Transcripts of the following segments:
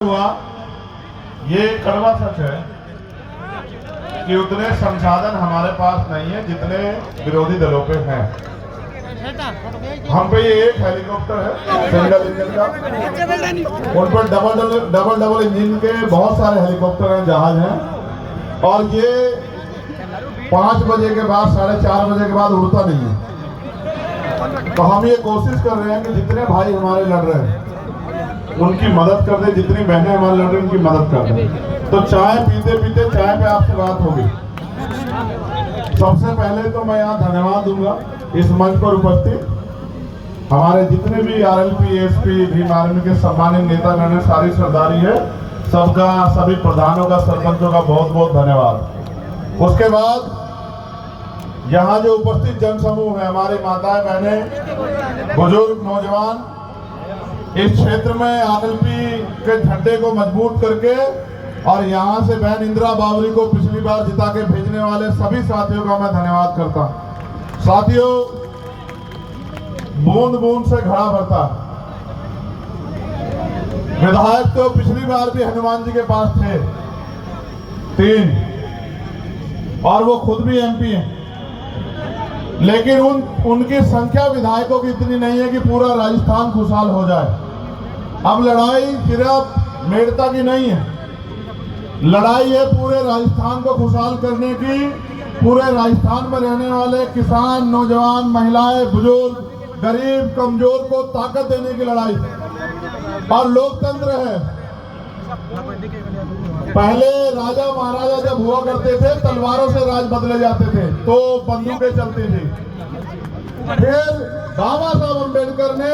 हुआ, ये कड़वा सच है कि उतने संसाधन हमारे पास नहीं है जितने विरोधी दलों पे हैं। हम पे ये एक हेलीकॉप्टर है सिंगल इंजन का, उन पर डबल इंजन के बहुत सारे हेलीकॉप्टर हैं, जहाज हैं, और ये 5 बजे के बाद 4:30 बजे के बाद उड़ता नहीं है। तो हम ये कोशिश कर रहे हैं कि जितने भाई हमारे लड़ रहे हैं उनकी मदद कर दे, जितनी बहनें हमारे लड़ रही उनकी मदद कर दे। तो चाय पीते पीते चाय पे आपसे बात होगी। सबसे पहले तो मैं यहाँ धन्यवाद दूंगा इस मंच पर उपस्थित हमारे जितने भी आरएलपी, एसपी, भीम आर्मी के सम्मानित नेता गण, सारी सरदारी है, सबका, सभी प्रधानों का, सरपंचों का बहुत बहुत धन्यवाद। उसके बाद यहाँ जो उपस्थित जनसमूह है, हमारे माताएं, बहनें, बुजुर्ग, नौजवान, इस क्षेत्र में आरएलपी के झंडे को मजबूत करके और यहाँ से बहन इंदिरा बावरी को पिछली बार जिता के भेजने वाले सभी साथियों का मैं धन्यवाद करता हूँ। साथियों, बूंद बूंद से घड़ा भरता। विधायक तो पिछली बार भी हनुमान जी के पास थे 3, और वो खुद भी एमपी हैं, लेकिन उनकी संख्या विधायकों की इतनी नहीं है कि पूरा राजस्थान खुशहाल हो जाए। अब लड़ाई सिर्फ मेड़ता की नहीं है, लड़ाई है पूरे राजस्थान को खुशहाल करने की, पूरे राजस्थान में रहने वाले किसान, नौजवान, महिलाएं, बुजुर्ग, गरीब, कमजोर को ताकत देने की लड़ाई। और लोकतंत्र है। पहले राजा महाराजा जब हुआ करते थे, तलवारों से राज बदले जाते थे, तो बंदूकें चलती थी। फिर बाबा साहब अम्बेडकर ने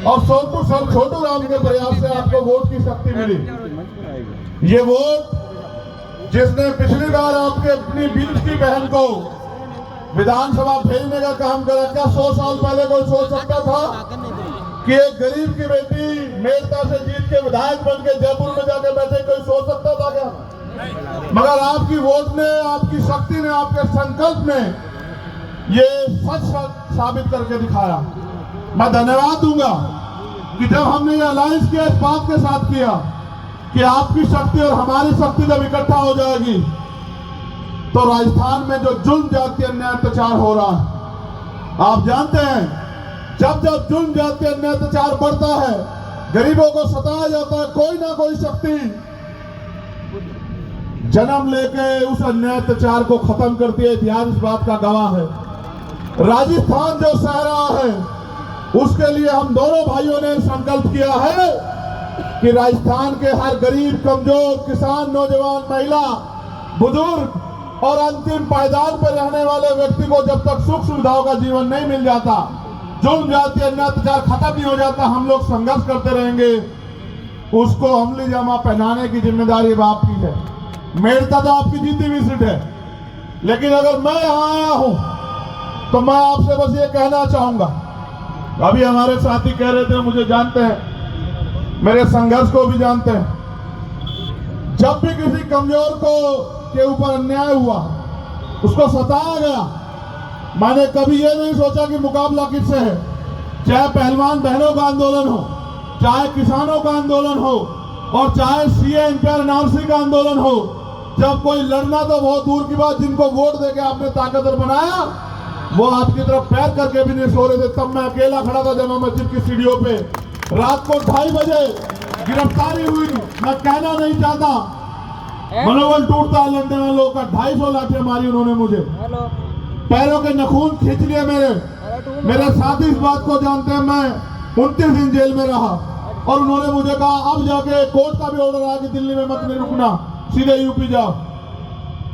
और सोनपुर सर छोटू राम के प्रयास से आपको वोट की शक्ति मिली। ये वोट जिसने पिछली बार आपके अपनी बीच की बहन को विधानसभा भेजने का काम करा, क्या 100 साल पहले कोई सोच सकता था कि एक गरीब की बेटी मेड़ता से जीत के विधायक बन के जयपुर में जाके बैठे? कोई सोच सकता था क्या? मगर आपकी वोट ने, आपकी शक्ति ने, आपके संकल्प ने ये सच साबित करके दिखाया। मैं धन्यवाद दूंगा कि जब हमने ये अलायंस किया, इस बात के साथ किया कि आपकी शक्ति और हमारी शक्ति जब इकट्ठा हो जाएगी तो राजस्थान में जो जुल्म, जाति, अन्याय, अत्याचार हो रहा है, आप जानते हैं, जब जब जुल्म, जाति, अन्याय, अत्याचार बढ़ता है, गरीबों को सताया जाता है, कोई ना कोई शक्ति जन्म लेके उस अन्याय अत्याचार को खत्म करती है। इतिहास इस बात का गवाह है। राजस्थान जो सह रहा है, उसके लिए हम दोनों भाइयों ने संकल्प किया है कि राजस्थान के हर गरीब, कमजोर, किसान, नौजवान, महिला, बुजुर्ग और अंतिम पायदान पर रहने वाले व्यक्ति को जब तक सुख सुविधाओं का जीवन नहीं मिल जाता, जुल्म, जाति, अन्याय, अत्याचार खत्म नहीं हो जाता, हम लोग संघर्ष करते रहेंगे। उसको अमली जामा पहनाने की जिम्मेदारी अब आपकी है। मेड़ता तो आपकी जीती हुई सीट है, लेकिन अगर मैं यहाँ आया हूं तो मैं आपसे बस ये कहना चाहूंगा, अभी हमारे साथी कह रहे थे, मुझे जानते हैं, मेरे संघर्ष को भी जानते हैं। जब भी किसी कमजोर को के ऊपर अन्याय हुआ, उसको सताया गया, मैंने कभी ये नहीं सोचा कि मुकाबला किससे है। चाहे पहलवान बहनों का आंदोलन हो, चाहे किसानों का आंदोलन हो, और चाहे सीए एनपीआर एनआरसी का आंदोलन हो, जब कोई लड़ना तो बहुत दूर की बात, जिनको वोट देके आपने ताकतवर बनाया, वो आपकी तरफ पैर करके भी नहीं सो रहे थे। तब मैं अकेला खड़ा था जमा मस्जिद की सीढ़ियों पे, रात को 2:30 बजे गिरफ्तारी हुई। मैं कहना नहीं चाहता, मनोबल टूटता है लड़ने वालों का। 250 लाठियां मारी उन्होंने मुझे, पैरों के नखून खींच लिए मेरे साथी इस बात को जानते हैं। मैं 29 दिन जेल में रहा और उन्होंने मुझे कहा, अब जाके कोर्ट का भी ऑर्डर आया कि दिल्ली में मत नहीं रुकना, सीधे यूपी जाओ।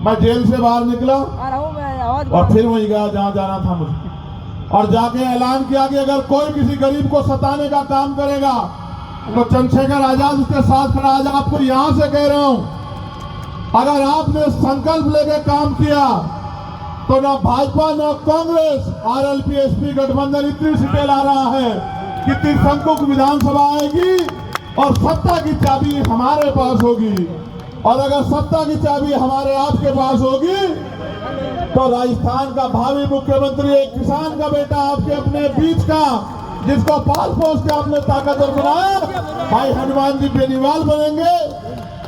मैं जेल से बाहर निकला और फिर वही गया जहां जाना था मुझे, और जाके ऐलान किया कि अगर कोई किसी गरीब को सताने का काम करेगा तो चंद्रशेखर आजाद उसके साथ खड़ा। आज आपको यहां से कह रहा हूं, अगर आपने संकल्प लेके काम किया तो ना भाजपा ना कांग्रेस, आरएलपी एसपी गठबंधन इतनी सीटें ला रहा है कि त्रिशंकु विधानसभा आएगी और सत्ता की चाबी हमारे पास होगी। और अगर सत्ता की चाबी हमारे आपके पास होगी तो राजस्थान का भावी मुख्यमंत्री एक किसान का बेटा, आपके अपने बीच का, जिसको पाल पोस के आपने ताकतवर बनाया, भाई हनुमान जी बेनीवाल बनेंगे।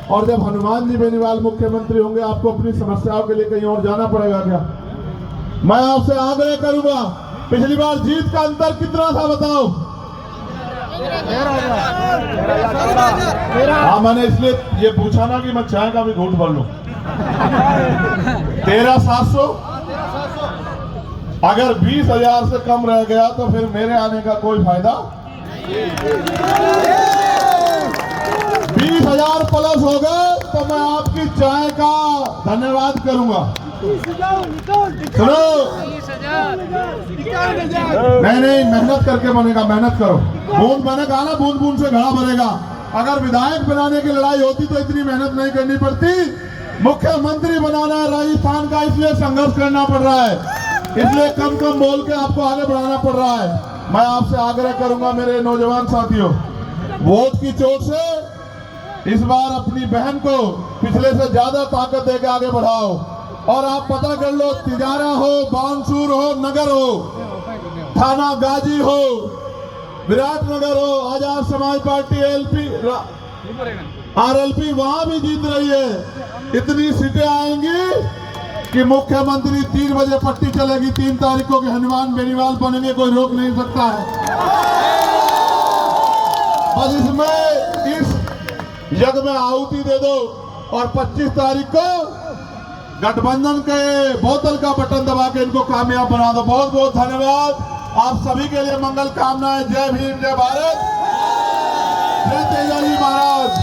और जब हनुमान जी बेनीवाल मुख्यमंत्री होंगे, आपको अपनी समस्याओं के लिए कहीं और जाना पड़ेगा क्या? मैं आपसे आग्रह करूंगा, पिछली बार जीत का अंतर कितना था बताओ? हाँ, मैंने इसलिए ये पूछा ना कि मैं चाय का भी घूंट भर लूं। 13,700। अगर 20,000 से कम रह गया तो फिर मेरे आने का कोई फायदा। 20,000 प्लस हो गए तो मैं आपकी चाय का धन्यवाद करूंगा। सुनो, नहीं, मेहनत करके बनेगा, मेहनत करो। बूंद मैंने कहा ना, बूंद बूंद से घड़ा भरेगा। अगर विधायक बनाने की लड़ाई होती तो इतनी मेहनत नहीं करनी पड़ती। मुख्यमंत्री बनाना है राजस्थान का, इसलिए संघर्ष करना पड़ रहा है, इसलिए कम कम बोल के आपको आगे बढ़ाना पड़ रहा है। मैं आपसे आग्रह करूंगा मेरे नौजवान साथियों, वोट की चोट से इस बार अपनी बहन को पिछले से ज्यादा ताकत देकर आगे बढ़ाओ। और आप पता कर लो, तिजारा हो, बानसूर हो, नगर हो, थाना गाजी हो, विराटनगर हो, Azad Samaj party LP RLP वहां भी जीत रही है। इतनी सीटें आएंगी कि मुख्यमंत्री 3 बजे पट्टी चलेगी। 3 तारीख को हनुमान बेनीवाल बनेंगे, कोई रोक नहीं सकता है। बस इसमें इस यज्ञ में आहुति दे दो और 25 तारीख को गठबंधन के बोतल का बटन दबा के इनको कामयाब बना दो। बहुत बहुत धन्यवाद आप सभी के लिए, मंगल कामनाएं। जय भीम, जय भारत, जय तेजाजी महाराज।